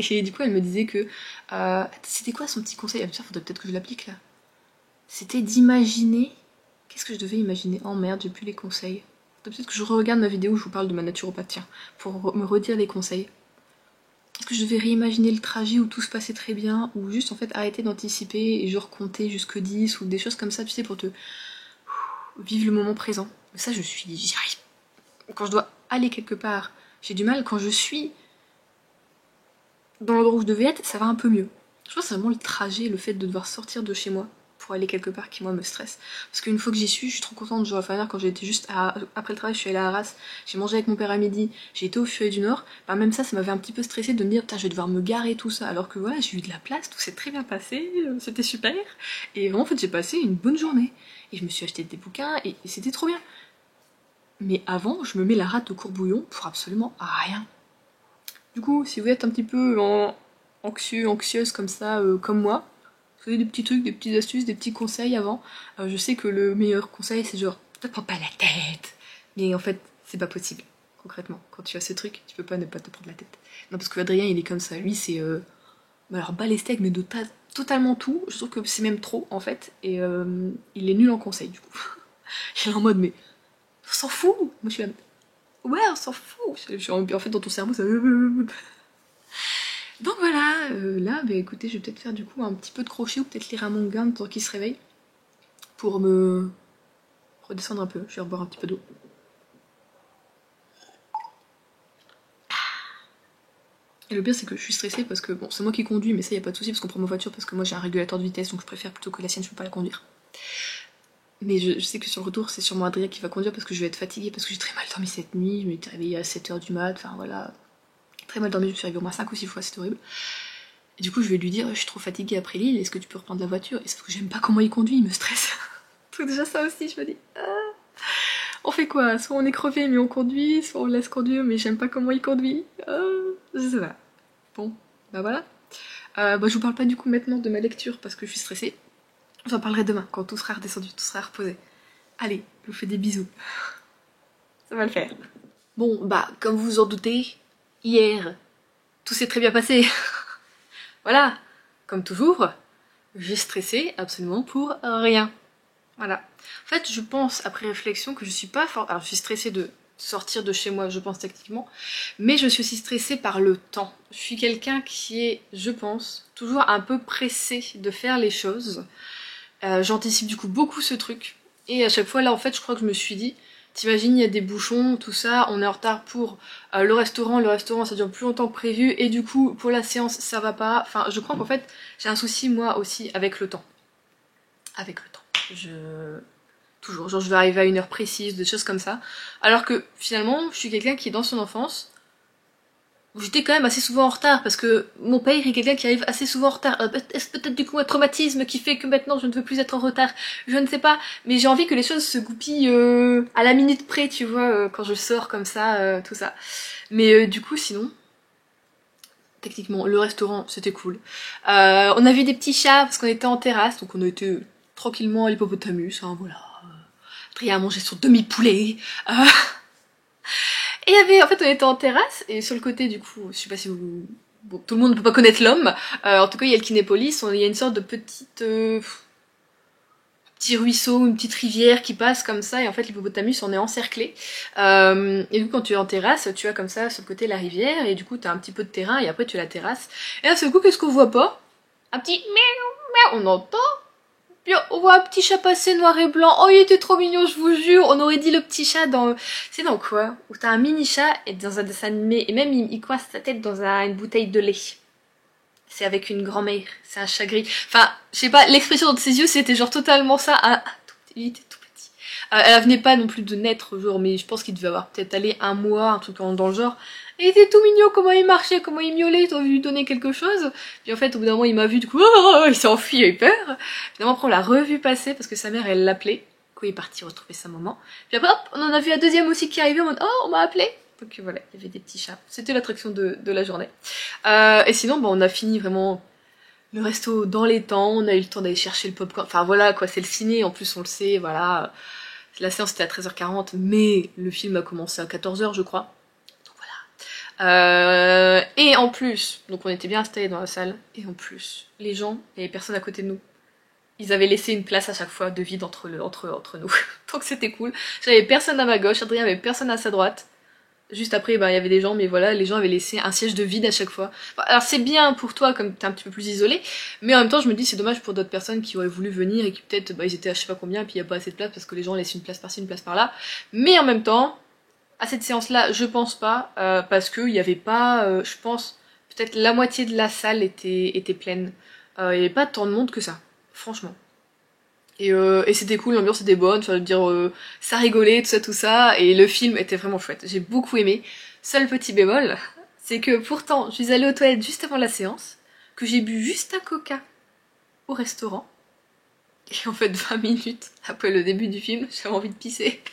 Et du coup, elle me disait que. C'était quoi son petit conseil? Ça, faudrait peut-être que je l'applique là. C'était d'imaginer. Qu'est-ce que je devais imaginer? Oh merde, j'ai plus les conseils. Peut-être que je regarde ma vidéo où je vous parle de ma naturopathe, tiens, pour me redire les conseils. Est-ce que je devais réimaginer le trajet où tout se passait très bien, ou juste en fait arrêter d'anticiper et genre compter jusque 10 ou des choses comme ça, tu sais, pour te vivre le moment présent. Mais ça, j'y arrive. Quand je dois aller quelque part, j'ai du mal. Quand je suis dans l'endroit où je devais être, ça va un peu mieux. Je pense que c'est vraiment le trajet, le fait de devoir sortir de chez moi pour aller quelque part qui moi me stresse. Parce qu'une fois que j'y suis, je suis trop contente. Genre, enfin, quand j'étais juste après le travail, je suis allée à Arras, j'ai mangé avec mon père à midi, j'ai été au Furet du Nord. Bah, même ça m'avait un petit peu stressée de me dire, putain, je vais devoir me garer tout ça. Alors que voilà, j'ai eu de la place, tout s'est très bien passé, c'était super. Et vraiment, en fait, j'ai passé une bonne journée. Et je me suis acheté des bouquins et c'était trop bien. Mais avant, je me mets la rate au courbouillon pour absolument rien. Du coup, si vous êtes un petit peu anxieuse comme ça, comme moi. Vous savez, des petits trucs, des petites astuces, des petits conseils avant. Je sais que le meilleur conseil c'est genre, te prends pas la tête. Mais en fait, c'est pas possible. Concrètement, quand tu as ce truc, tu peux pas ne pas te prendre la tête. Non, parce que Adrien, il est comme ça. Lui, c'est alors bas les steaks, mais de totalement tout. Je trouve que c'est même trop en fait. Et il est nul en conseil du coup. Il est en mode, mais on s'en fout. Moi, je suis là, ouais, on s'en fout. En fait, dans ton cerveau, ça. Donc voilà, là, bah, écoutez, je vais peut-être faire du coup un petit peu de crochet ou peut-être lire un manga tant qu'il se réveille pour me redescendre un peu. Je vais reboire un petit peu d'eau. Et le pire, c'est que je suis stressée parce que, bon, c'est moi qui conduis, mais ça, y a pas de souci parce qu'on prend ma voiture parce que moi j'ai un régulateur de vitesse donc je préfère plutôt que la sienne, je peux pas la conduire. Mais je sais que sur le retour, c'est sûrement Adrien qui va conduire parce que je vais être fatiguée parce que j'ai très mal dormi cette nuit. Je m'étais réveillée à 7h du mat, enfin voilà. Très mal dormi, je me suis réveillée au moins 5 ou 6 fois, c'était horrible. Et du coup, je vais lui dire, je suis trop fatiguée après l'île, est-ce que tu peux reprendre la voiture? Et sauf que j'aime pas comment il conduit, il me stresse. Donc déjà ça aussi, je me dis, on fait quoi? Soit on est crevé mais on conduit, soit on laisse conduire mais j'aime pas comment il conduit. Je sais pas. Bon, bah voilà. Je vous parle pas du coup maintenant de ma lecture parce que je suis stressée. J'en parlerai demain quand tout sera redescendu, tout sera reposé. Allez, je vous fais des bisous. Ça va le faire. Bon, bah, comme vous vous en doutez, hier, tout s'est très bien passé. Voilà, comme toujours, j'ai stressé absolument pour rien. Voilà. En fait, je pense, après réflexion, que je suis pas fort. Alors, je suis stressée de sortir de chez moi, je pense techniquement, mais je suis aussi stressée par le temps. Je suis quelqu'un qui est, je pense, toujours un peu pressé de faire les choses. J'anticipe du coup beaucoup ce truc. Et à chaque fois, là, en fait, je crois que je me suis dit, t'imagines, il y a des bouchons, tout ça, on est en retard pour le restaurant ça dure plus longtemps que prévu, et du coup, pour la séance, ça va pas. Enfin, je crois qu'en fait, j'ai un souci, moi aussi, avec le temps. Avec le temps. Toujours, genre je vais arriver à une heure précise, des choses comme ça. Alors que finalement, je suis quelqu'un qui, dans son enfance, où j'étais quand même assez souvent en retard, parce que mon père est quelqu'un qui arrive assez souvent en retard. Est-ce peut-être du coup un traumatisme qui fait que maintenant je ne veux plus être en retard? Je ne sais pas, mais j'ai envie que les choses se goupillent à la minute près, tu vois, quand je sors comme ça, tout ça. Mais du coup, sinon, techniquement, le restaurant, c'était cool. On a vu des petits chats, parce qu'on était en terrasse, donc on a été tranquillement à l'hippopotamus, hein, voilà. Adrien a mangé son demi-poulet. Et il y avait, en fait, on était en terrasse, et sur le côté, du coup, je sais pas si vous... Bon, tout le monde ne peut pas connaître l'homme. En tout cas, il y a le Kinépolis, il y a une sorte de petite... petit ruisseau, une petite rivière qui passe comme ça, et en fait, l'hippopotamus, on est encerclé. Et du coup, quand tu es en terrasse, tu as comme ça, sur le côté, la rivière, et du coup, t'as un petit peu de terrain, et après, tu as la terrasse. Et là, ce coup, qu'est-ce qu'on voit pas? Un petit miaou, miaou, on entend. Puis on voit un petit chat passer noir et blanc. Oh, il était trop mignon, je vous jure. On aurait dit le petit chat dans... C'est dans quoi? Où t'as un mini chat et dans un dessin animé. Et même, il coince sa tête dans une bouteille de lait. C'est avec une grand-mère. C'est un chat gris. Enfin, je sais pas, l'expression dans ses yeux, c'était genre totalement ça. Il était tout petit. Elle venait pas non plus de naître, genre, mais je pense qu'il devait avoir peut-être allé un mois, un truc dans le genre. Il était tout mignon, comment il marchait, comment il miaulait, t'as envie de lui donner quelque chose. Puis en fait, au bout d'un moment, il m'a vu, du coup, il s'est enfui, il a eu peur. Finalement, après, on l'a revu passer parce que sa mère, elle l'appelait. Du coup, il est parti retrouver sa maman. Puis après, hop, on en a vu un deuxième aussi qui arrivait en mode, oh, on m'a appelé. Donc voilà, il y avait des petits chats. C'était l'attraction de la journée. Et sinon, bon, on a fini vraiment le resto dans les temps. On a eu le temps d'aller chercher le popcorn. Enfin voilà, quoi, c'est le ciné. En plus, on le sait, voilà. La séance était à 13h40, mais le film a commencé à 14h, je crois. Et en plus, donc on était bien installés dans la salle, et en plus, les gens, et les personnes à côté de nous, ils avaient laissé une place à chaque fois de vide entre nous. Donc c'était cool. J'avais personne à ma gauche, Adrien avait personne à sa droite. Juste après, il y avait des gens, mais voilà, les gens avaient laissé un siège de vide à chaque fois. Alors c'est bien pour toi, comme t'es un petit peu plus isolé, mais en même temps, je me dis c'est dommage pour d'autres personnes qui auraient voulu venir et qui peut-être, ils étaient à je sais pas combien, et puis il y a pas assez de place parce que les gens laissent une place par-ci, une place par-là. Mais en même temps, à cette séance-là, je pense pas, parce qu'il y avait pas, je pense, peut-être la moitié de la salle était pleine. Il y avait pas tant de monde que ça, franchement. Et c'était cool, l'ambiance était bonne, enfin, je veux dire, ça rigolait, tout ça, et le film était vraiment chouette. J'ai beaucoup aimé. Seul petit bémol, c'est que pourtant, je suis allée aux toilettes juste avant la séance, que j'ai bu juste un coca au restaurant, et en fait, 20 minutes après le début du film, j'avais envie de pisser.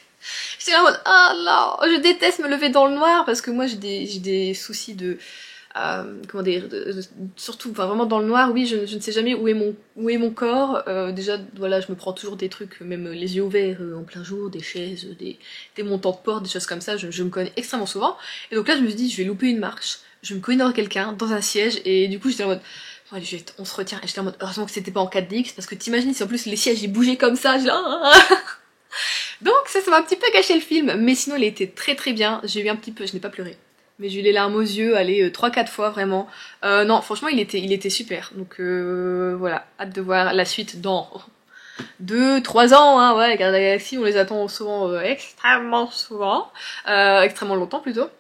J'étais là en mode, ah là, je déteste me lever dans le noir parce que moi j'ai des soucis de comment dire, surtout, enfin vraiment dans le noir, oui, je ne sais jamais où est mon corps. Déjà, voilà, je me prends toujours des trucs, même les yeux ouverts en plein jour, des chaises, des montants de porte, des choses comme ça, je me connais extrêmement souvent. Et donc là, je me suis dit, je vais louper une marche, je vais me cogner dans quelqu'un, dans un siège, et du coup, j'étais en mode, bon, allez, on se retient, et j'étais en mode, heureusement que c'était pas en 4DX, parce que t'imagines si en plus les sièges ils bougeaient comme ça, donc ça m'a un petit peu gâché le film, mais sinon il était très très bien, j'ai eu un petit peu, je n'ai pas pleuré. Mais j'ai eu les larmes aux yeux, allez, 3-4 fois vraiment. Non, franchement, il était super. Donc voilà, hâte de voir la suite dans 2-3 ans. Hein, ouais, Gardiens de la Galaxie, on les attend souvent, extrêmement souvent. Extrêmement longtemps plutôt.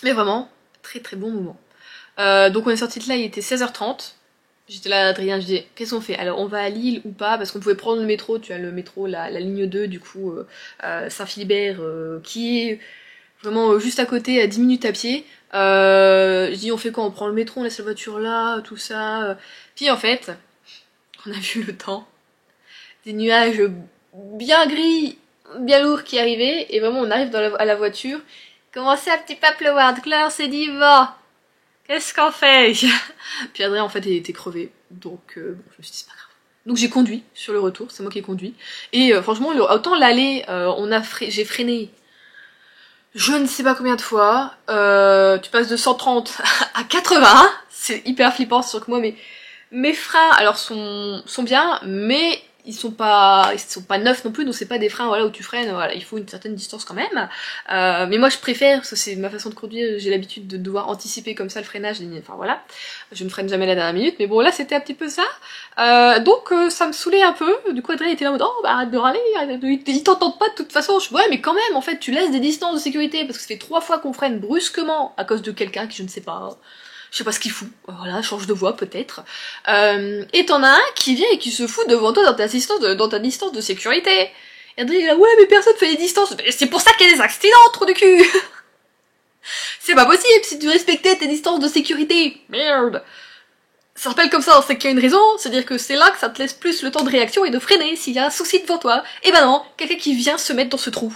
Mais vraiment, très très bon moment. Donc on est sorti de là, il était 16h30. J'étais là, Adrien, je disais, qu'est-ce qu'on fait? Alors on va à Lille ou pas? Parce qu'on pouvait prendre le métro, tu as le métro, la ligne 2 du coup, Saint-Philibert, qui est vraiment juste à côté, à 10 minutes à pied. Je dis on fait quoi? On prend le métro, on laisse la voiture là, tout ça. Puis en fait, on a vu le temps, des nuages bien gris, bien lourds qui arrivaient, et vraiment on arrive à la voiture, commençait un petit peu à pleuvoir, donc là on s'est dit va, qu'est-ce qu'on fait? Puis Adrien en fait il était crevé, donc bon, je me suis dit c'est pas grave. Donc j'ai conduit sur le retour, c'est moi qui ai conduit, et franchement autant l'aller, j'ai freiné je ne sais pas combien de fois, tu passes de 130 à 80, c'est hyper flippant, c'est sûr que moi mes freins alors sont bien, mais ils sont pas neufs non plus, donc c'est pas des freins voilà où tu freines, voilà, il faut une certaine distance quand même. Mais moi je préfère, parce que c'est ma façon de conduire, j'ai l'habitude de devoir anticiper comme ça le freinage, enfin voilà, je ne freine jamais à la dernière minute, mais bon là c'était un petit peu ça. Donc ça me saoulait un peu, du coup Adrien était là en mode oh bah arrête de râler, ils t'entendent pas de toute façon, ouais mais quand même en fait tu laisses des distances de sécurité, parce que ça fait 3 fois qu'on freine brusquement à cause de quelqu'un qui je ne sais pas ce qu'il fout, voilà, change de voix peut-être. Et t'en as un qui vient et qui se fout devant toi dans ta distance de sécurité. Et Adrien est là, ouais mais personne fait les distances, c'est pour ça qu'il y a des accidents, trou du cul. C'est pas possible si tu respectais tes distances de sécurité, merde. Ça s'appelle comme ça, c'est qu'il y a une raison, c'est-à-dire que c'est là que ça te laisse plus le temps de réaction et de freiner s'il y a un souci devant toi. Et ben non, quelqu'un qui vient se mettre dans ce trou.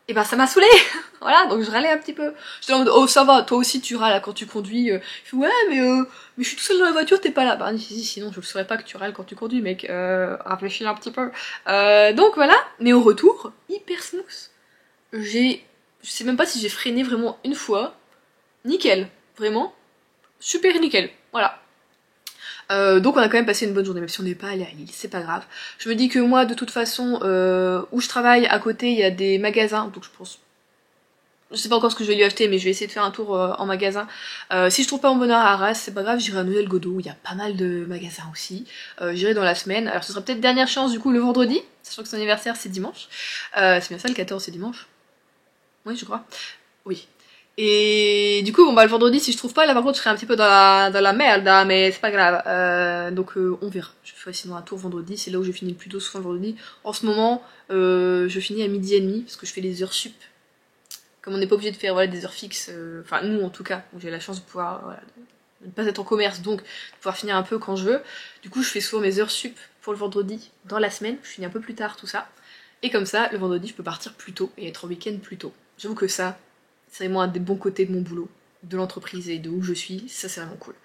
Et ben ça m'a saoulé. Voilà, donc je râlais un petit peu. J'étais en mode, oh ça va, toi aussi tu râles quand tu conduis. Je fais, ouais mais je suis tout seul dans la voiture, t'es pas là. Bah sinon je le saurais pas que tu râles quand tu conduis mec, réfléchis un petit peu. Donc voilà, mais au retour, hyper smooth. Je sais même pas si j'ai freiné vraiment une fois. Nickel, vraiment. Super nickel, voilà. Donc on a quand même passé une bonne journée, même si on n'est pas allé à Lille, c'est pas grave. Je me dis que moi, de toute façon, où je travaille, à côté, il y a des magasins, donc je pense... Je sais pas encore ce que je vais lui acheter, mais je vais essayer de faire un tour en magasin. Si je trouve pas mon bonheur à Arras, c'est pas grave, j'irai à Noël-Godot, où il y a pas mal de magasins aussi. J'irai dans la semaine, alors ce sera peut-être dernière chance du coup le vendredi, sachant que son anniversaire c'est dimanche. C'est bien ça, le 14 c'est dimanche? Oui, je crois. Oui. Et du coup, bon bah le vendredi, si je trouve pas, là par contre je serai un petit peu dans la merde, hein, mais c'est pas grave. Donc on verra. Je ferai sinon un tour vendredi, c'est là où je finis le plus tôt, souvent le vendredi. En ce moment, je finis à 12h30, parce que je fais les heures sup. Comme on n'est pas obligé de faire voilà, des heures fixes, enfin nous en tout cas, j'ai la chance de pouvoir voilà, de ne pas être en commerce, donc de pouvoir finir un peu quand je veux. Du coup je fais souvent mes heures sup pour le vendredi dans la semaine, je finis un peu plus tard tout ça. Et comme ça, le vendredi je peux partir plus tôt et être en week-end plus tôt. J'avoue que ça, c'est vraiment un des bons côtés de mon boulot, de l'entreprise et de où je suis, ça c'est vraiment cool.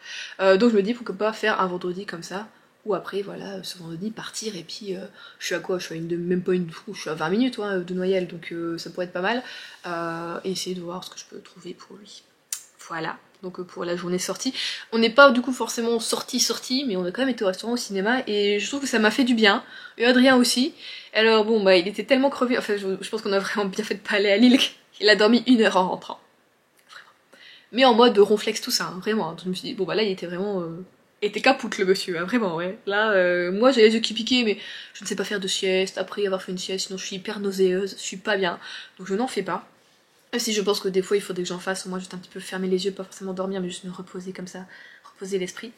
Donc je me dis pourquoi pas faire un vendredi comme ça, ou après voilà, ce vendredi partir et puis je suis à quoi? Je suis à même pas je suis à 20 minutes hein, de Noyelles, donc ça pourrait être pas mal. Et essayer de voir ce que je peux trouver pour lui. Voilà, donc pour la journée sortie. On n'est pas du coup forcément sorti, mais on a quand même été au restaurant, au cinéma, et je trouve que ça m'a fait du bien. Et Adrien aussi. Alors bon, bah il était tellement crevé, enfin je pense qu'on a vraiment bien fait de pas aller à Lille. Il a dormi 1 heure en rentrant. Vraiment. Mais en mode ronflex tout ça, hein, vraiment. Donc je me suis dit, bon bah là il était vraiment... était capoute le monsieur, hein, vraiment, ouais. Là, moi j'ai les yeux qui piquaient, mais je ne sais pas faire de sieste, après avoir fait une sieste, sinon je suis hyper nauséeuse, je suis pas bien. Donc je n'en fais pas. Même si je pense que des fois il faudrait que j'en fasse, au moins juste un petit peu fermer les yeux, pas forcément dormir, mais juste me reposer comme ça, reposer l'esprit.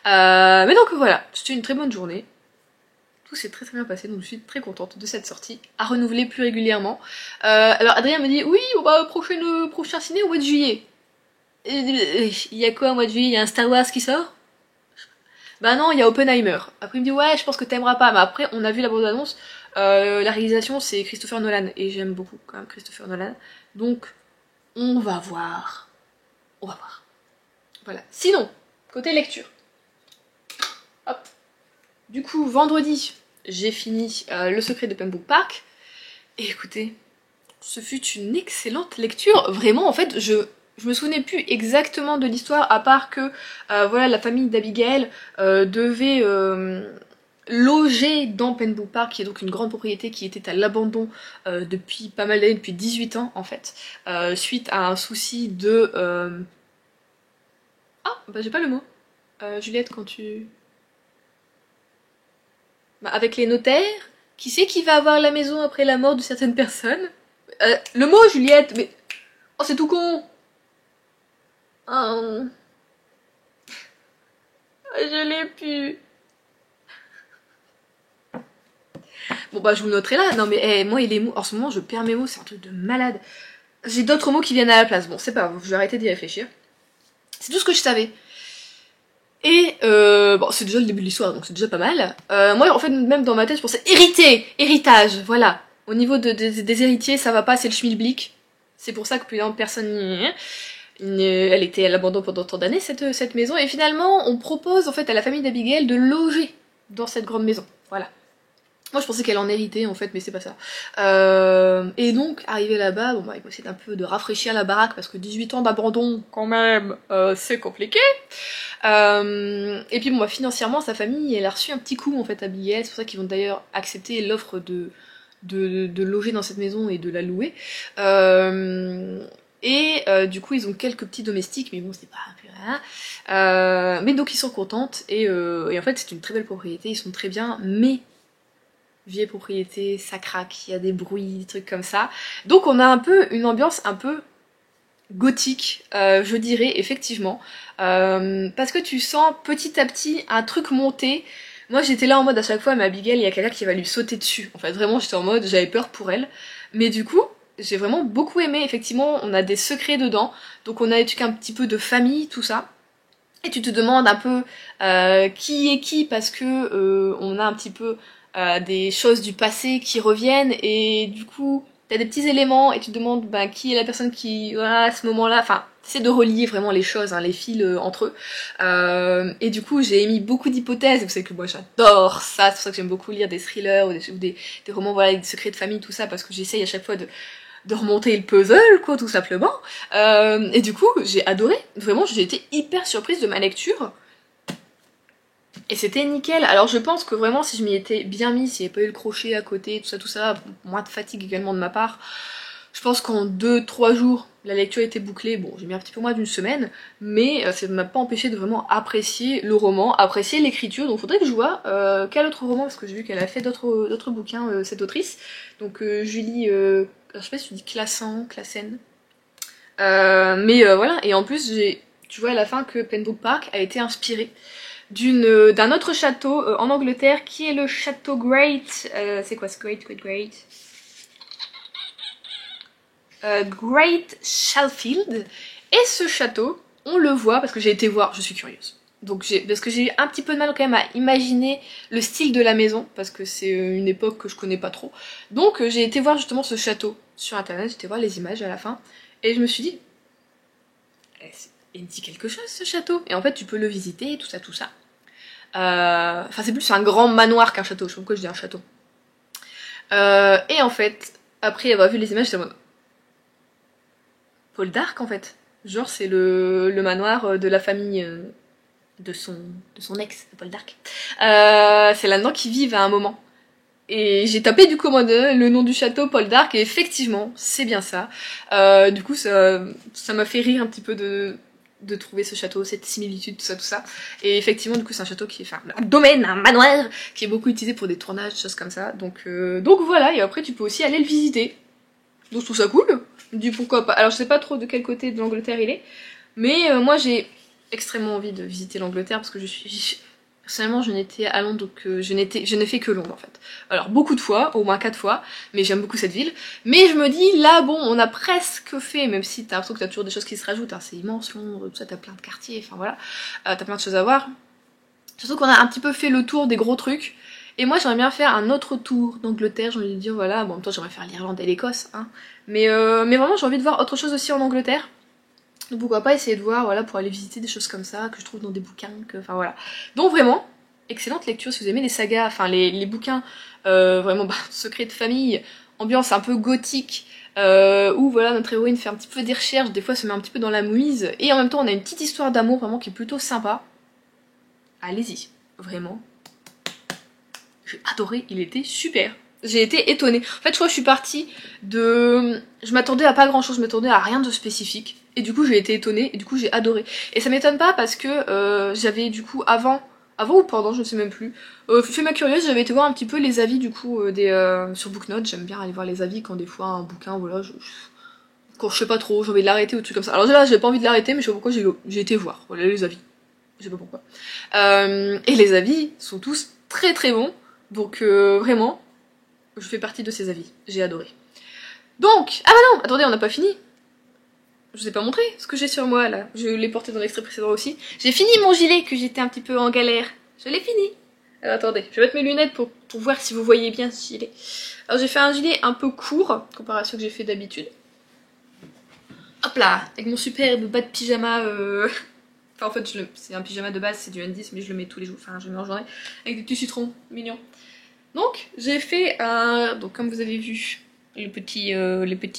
Mais donc voilà, c'était une très bonne journée. Tout s'est très très bien passé, donc je suis très contente de cette sortie, à renouveler plus régulièrement. Alors Adrien me dit, oui, bah, prochain ciné au mois de juillet. Il y a quoi au mois de juillet? Il y a un Star Wars qui sort? Bah non, il y a Oppenheimer. Après il me dit, ouais, je pense que t'aimeras pas, mais après on a vu la bande-annonce, la réalisation c'est Christopher Nolan, et j'aime beaucoup quand même Christopher Nolan. Donc, on va voir. On va voir. Voilà. Sinon, côté lecture. Hop. Du coup, vendredi, j'ai fini Le Secret de Pembroke Park. Et écoutez, ce fut une excellente lecture. Vraiment, en fait, je me souvenais plus exactement de l'histoire, à part que voilà, la famille d'Abigail devait loger dans Pembroke Park, qui est donc une grande propriété qui était à l'abandon depuis pas mal d'années, depuis 18 ans en fait, suite à un souci de... Ah, bah j'ai pas le mot. Juliette, quand tu... Bah, avec les notaires, qui c'est qui va avoir la maison après la mort de certaines personnes? Le mot, Juliette, mais... Oh, c'est tout con. Oh. Je l'ai pu. Bon bah je vous le noterai là. Non mais moi les mots, en ce moment je perds mes mots, c'est un truc de malade. J'ai d'autres mots qui viennent à la place. Bon c'est pas grave, je vais arrêter d'y réfléchir. C'est tout ce que je savais. Et bon c'est déjà le début de l'histoire donc c'est déjà pas mal. Moi en fait même dans ma tête je pensais héritage, voilà. Au niveau des héritiers ça va pas, c'est le schmilblick. C'est pour ça que plus d'un personne elle était à l'abandon pendant tant d'années cette maison et finalement on propose en fait à la famille d'Abigail de loger dans cette grande maison. Voilà. Moi je pensais qu'elle en héritait en fait mais c'est pas ça. Et donc arrivé là-bas, bon bah il faut essayer un peu de rafraîchir la baraque parce que 18 ans d'abandon quand même c'est compliqué. Et puis bon bah financièrement sa famille elle a reçu un petit coup en fait à Abigail, c'est pour ça qu'ils vont d'ailleurs accepter l'offre de loger dans cette maison et de la louer. Du coup ils ont quelques petits domestiques mais bon c'est pas un peu rien. Mais donc ils sont contentes et en fait c'est une très belle propriété, ils sont très bien mais vieille propriété, ça craque, il y a des bruits, des trucs comme ça. Donc on a un peu une ambiance un peu gothique, je dirais, effectivement. Parce que tu sens petit à petit un truc monter. Moi j'étais là en mode à chaque fois, mais Abigail, il y a quelqu'un qui va lui sauter dessus. En fait vraiment j'étais en mode, j'avais peur pour elle. Mais du coup, j'ai vraiment beaucoup aimé, effectivement, on a des secrets dedans. Donc on a étudié un petit peu de famille, tout ça. Et tu te demandes un peu qui est qui parce que on a un petit peu des choses du passé qui reviennent et du coup t'as des petits éléments et tu te demandes bah, qui est la personne qui voilà, à ce moment-là, enfin c'est de relier vraiment les choses, hein, les fils entre eux. Et du coup j'ai émis beaucoup d'hypothèses, vous savez que moi j'adore ça, c'est pour ça que j'aime beaucoup lire des thrillers ou des romans voilà, des secrets de famille, tout ça, parce que j'essaye à chaque fois de remonter le puzzle, quoi, tout simplement. Et du coup, j'ai adoré. Vraiment, j'ai été hyper surprise de ma lecture. Et c'était nickel. Alors je pense que vraiment, si je m'y étais bien mise, s'il n'y avait pas eu le crochet à côté, tout ça, moins de fatigue également de ma part, je pense qu'en 2-3 jours, la lecture était bouclée. Bon, j'ai mis un petit peu moins d'une semaine, mais ça ne m'a pas empêché de vraiment apprécier le roman, apprécier l'écriture. Donc faudrait que je vois quel autre roman, parce que j'ai vu qu'elle a fait d'autres bouquins, cette autrice. Donc Julie... je sais pas si tu dis Classen. Voilà, et en plus, tu vois à la fin que Pembroke Park a été inspiré d'un autre château en Angleterre qui est le château Great. C'est quoi ce Great Great Shalfield. Et ce château, on le voit parce que j'ai été voir, je suis curieuse. Donc parce que j'ai eu un petit peu de mal quand même à imaginer le style de la maison, parce que c'est une époque que je connais pas trop. Donc j'ai été voir justement ce château sur internet, j'ai été voir les images à la fin, et je me suis dit, il dit quelque chose ce château. Et en fait tu peux le visiter, tout ça. Enfin c'est plus un grand manoir qu'un château, je sais pas pourquoi je dis un château. Et en fait, après avoir vu les images, j'étais en mode... Paul Dark en fait. Genre c'est le manoir de la famille... de son ex, Paul Dark. C'est là-dedans qu'ils vivent à un moment. Et j'ai tapé du coup le nom du château, Paul Dark, et effectivement, c'est bien ça. Du coup, ça m'a fait rire un petit peu de trouver ce château, cette similitude, tout ça. Et effectivement, du coup, c'est un château qui est, enfin, un domaine, un manoir, qui est beaucoup utilisé pour des tournages, des choses comme ça. Donc voilà, et après, tu peux aussi aller le visiter. Donc je trouve ça cool. Du pourquoi pas. Alors je sais pas trop de quel côté de l'Angleterre il est, mais moi j'ai extrêmement envie de visiter l'Angleterre parce que personnellement je n'étais à Londres que je n'ai fait que Londres en fait. Alors beaucoup de fois, au moins 4 fois, mais j'aime beaucoup cette ville. Mais je me dis là bon on a presque fait, même si t'as l'impression que t'as toujours des choses qui se rajoutent, hein, c'est immense Londres, tout ça, t'as plein de quartiers, enfin voilà, t'as plein de choses à voir. Surtout qu'on a un petit peu fait le tour des gros trucs. Et moi j'aimerais bien faire un autre tour d'Angleterre, j'ai envie de dire voilà, bon en même temps j'aimerais faire l'Irlande et l'Écosse, hein. Mais vraiment j'ai envie de voir autre chose aussi en Angleterre. Donc pourquoi pas essayer de voir, voilà, pour aller visiter des choses comme ça, que je trouve dans des bouquins, enfin voilà. Donc vraiment, excellente lecture si vous aimez les sagas, enfin les bouquins, vraiment, secret de famille, ambiance un peu gothique, où voilà, notre héroïne fait un petit peu des recherches, des fois se met un petit peu dans la mouise, et en même temps on a une petite histoire d'amour vraiment qui est plutôt sympa. Allez-y, vraiment. J'ai adoré, il était super. J'ai été étonnée. En fait, je crois que je suis partie de... Je m'attendais à pas grand chose, je m'attendais à rien de spécifique. Et du coup, j'ai été étonnée, et du coup, j'ai adoré. Et ça m'étonne pas parce que j'avais du coup, avant ou pendant, je ne sais même plus, fait ma curieuse, j'avais été voir un petit peu les avis du coup sur Booknote. J'aime bien aller voir les avis quand des fois un bouquin, voilà, quand je sais pas trop, j'ai envie de l'arrêter ou des trucs comme ça. Alors là, j'ai pas envie de l'arrêter, mais je sais pas pourquoi j'ai été voir, voilà, les avis. Je sais pas pourquoi. Et les avis sont tous très très bons, donc vraiment, je fais partie de ces avis, j'ai adoré. Donc, ah bah non, attendez, on n'a pas fini. Je vous ai pas montré ce que j'ai sur moi là, je l'ai porté dans l'extrait précédent aussi. J'ai fini mon gilet que j'étais un petit peu en galère, je l'ai fini. Alors attendez, je vais mettre mes lunettes pour voir si vous voyez bien ce gilet. Alors j'ai fait un gilet un peu court, comparé à ce que j'ai fait d'habitude. Hop là, avec mon superbe bas de pyjama, enfin en fait c'est un pyjama de base, c'est du N10 mais je le mets tous les jours, enfin je le mets en journée, avec des petits citrons mignons. Donc j'ai fait un, donc comme vous avez vu, les petits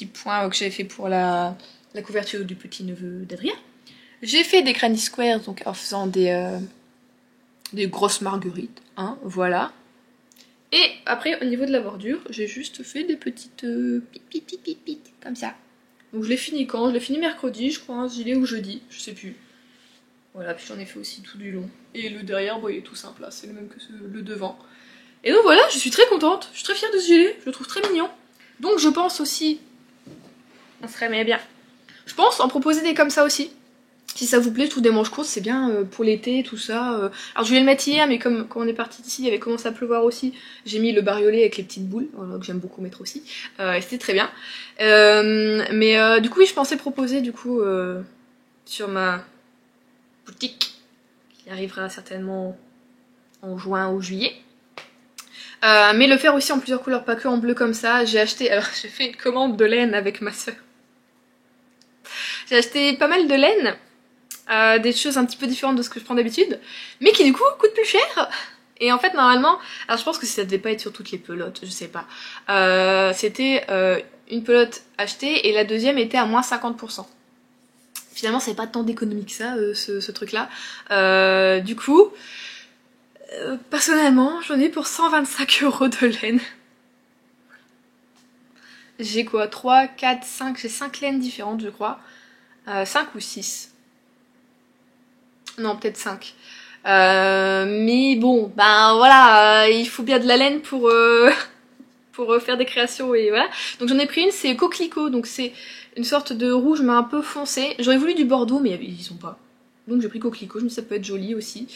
points que j'avais fait pour la couverture du petit neveu d'Adrien. J'ai fait des granny squares, donc en faisant des grosses marguerites, hein, voilà. Et après, au niveau de la bordure, j'ai juste fait des petites pit, comme ça. Donc je l'ai fini quand? Je l'ai fini mercredi, je crois, un gilet ou jeudi, je sais plus. Voilà, puis j'en ai fait aussi tout du long. Et le derrière, bon, il est tout simple, là, c'est le même que le devant. Et donc voilà, je suis très contente, je suis très fière de ce gilet, je le trouve très mignon. Donc je pense aussi, on serait mais bien, je pense en proposer des comme ça aussi. Si ça vous plaît, je trouve des manches courtes, c'est bien pour l'été, tout ça. Alors je voulais le mettre hier, mais comme quand on est parti d'ici, il avait commencé à pleuvoir aussi. J'ai mis le bariolé avec les petites boules, voilà, que j'aime beaucoup mettre aussi. Et c'était très bien. Mais du coup, oui, je pensais proposer du coup sur ma boutique, qui arrivera certainement en juin ou juillet. Mais le faire aussi en plusieurs couleurs, pas que en bleu comme ça. J'ai acheté, alors j'ai fait une commande de laine avec ma soeur. J'ai acheté pas mal de laine, des choses un petit peu différentes de ce que je prends d'habitude, mais qui du coup coûtent plus cher. Et en fait normalement, alors je pense que ça devait pas être sur toutes les pelotes, je sais pas. C'était une pelote achetée et la deuxième était à moins 50%. Finalement c'est pas tant d'économie que ça, ce truc là. Du coup, personnellement j'en ai pour 125 € de laine. J'ai quoi, 3, 4, 5, j'ai 5 laines différentes je crois. 5 ou 6. Non, peut-être 5. Mais bon, ben voilà, il faut bien de la laine pour faire des créations et voilà. Donc j'en ai pris une, c'est coquelicot, donc c'est une sorte de rouge mais un peu foncé. J'aurais voulu du bordeaux mais ils sont pas. Donc j'ai pris coquelicot, je me dis ça peut être joli aussi.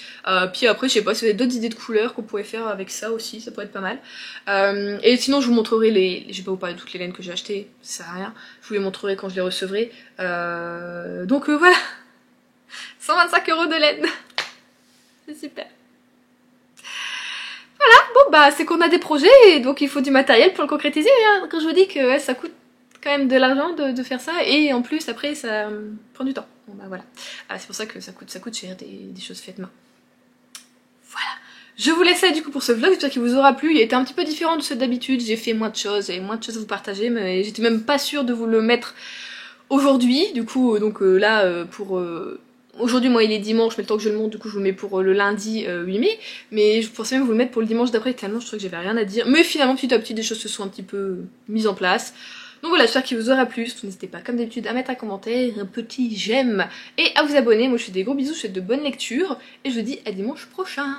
Puis après, je sais pas, si vous avez d'autres idées de couleurs qu'on pourrait faire avec ça aussi, ça pourrait être pas mal. Et sinon je vous montrerai je vais pas vous parler de toutes les laines que j'ai achetées, ça sert à rien. Je vous les montrerai quand je les recevrai. Donc voilà, 125 € de laine. C'est super. Voilà, bon bah c'est qu'on a des projets et donc il faut du matériel pour le concrétiser. Hein. Quand je vous dis que ouais, ça coûte quand même de l'argent de faire ça et en plus après ça prend du temps. Bon bah voilà. C'est pour ça que ça coûte cher des choses faites main. Voilà. Je vous laisse là du coup pour ce vlog, j'espère qu'il vous aura plu. Il était un petit peu différent de ceux d'habitude, j'ai fait moins de choses, j'avais moins de choses à vous partager, mais j'étais même pas sûre de vous le mettre aujourd'hui. Du coup donc là pour... Aujourd'hui, moi, il est dimanche, mais le temps que je le monte, du coup, je vous le mets pour le lundi 8 mai. Mais je pensais même vous le mettre pour le dimanche d'après, tellement je trouvais que j'avais rien à dire. Mais finalement, petit à petit, des choses se sont un petit peu mises en place. Donc voilà, j'espère qu'il vous aura plu. Surtout, n'hésitez pas, comme d'habitude, à mettre un commentaire, un petit j'aime et à vous abonner. Moi, je fais des gros bisous, je vous souhaite de bonnes lectures. Et je vous dis à dimanche prochain.